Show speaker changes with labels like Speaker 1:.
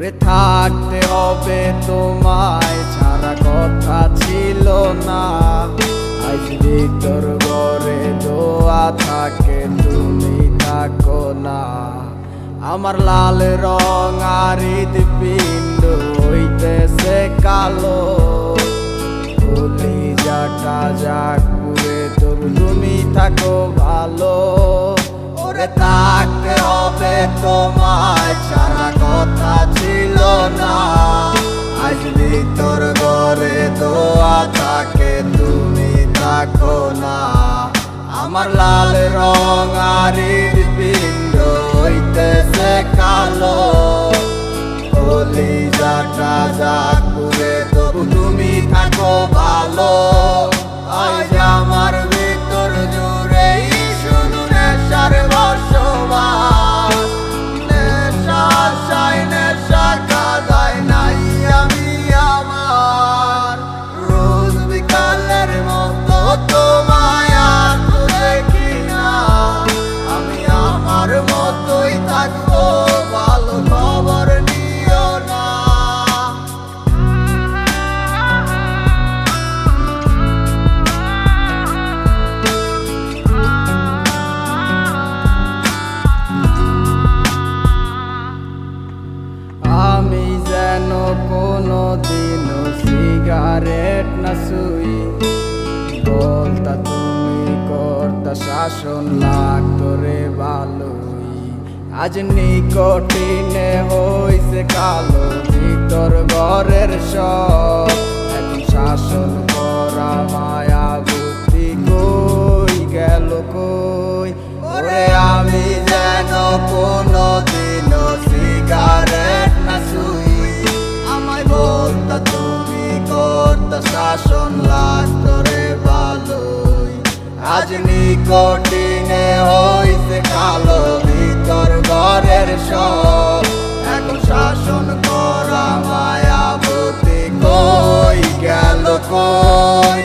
Speaker 1: ওরে থাকতে হবে তোমায় ছাড়া কথা ছিল না। আজ ভিতর ঘরে দোয়া থাকে তুমি থাকো না। আমার লাল রং আর হৃদপিণ্ড হইতেছে কালো, কলিজাটা যাক পুড়ে তবু তুমি থাকো ভালো। ওরে থাকতে হবে তোমায় ছাড়া কথা ছিল না। আজ ভিতর ঘরে দোয়া থাকে তুমি থাকো না। আমার লাল রং আর হৃদপিণ্ড হইতেছে কালো, কলিজাটা যাক পুড়ে তবু তুমি থাকো ভালো। আজ আমার ভিতর জুড়ে শুধু নেশার বসবাস, নেশার সাই নেশা কাদায় নাই আমি আমার। রোজ বিকালের মতো তোমায় আর তো দেখি না, আমি আমার মতোই থাকবো, ভালো খবর নিও না। আমি যেন কোনো দিনও সিগারেট না শুই, বলতা তুমি করতা শাসন লাগতো রে ভালোই। আজ নিকটিনে হইছে কালো ভিতর ঘরের সব, এখন শাসন করা মায়া বুদ্ধি কই গেল কই। ওরে আমি যেন কোনো দিনও সিগারেট না শুই, আমায় বলতা তুমি করতা শাসন লাগতো রে ভালোই। আজ নিকটিনে হইছে কালো ভিতর ঘরের সব, এখন শাসন করা মায়া বুদ্ধি কই গেল কই।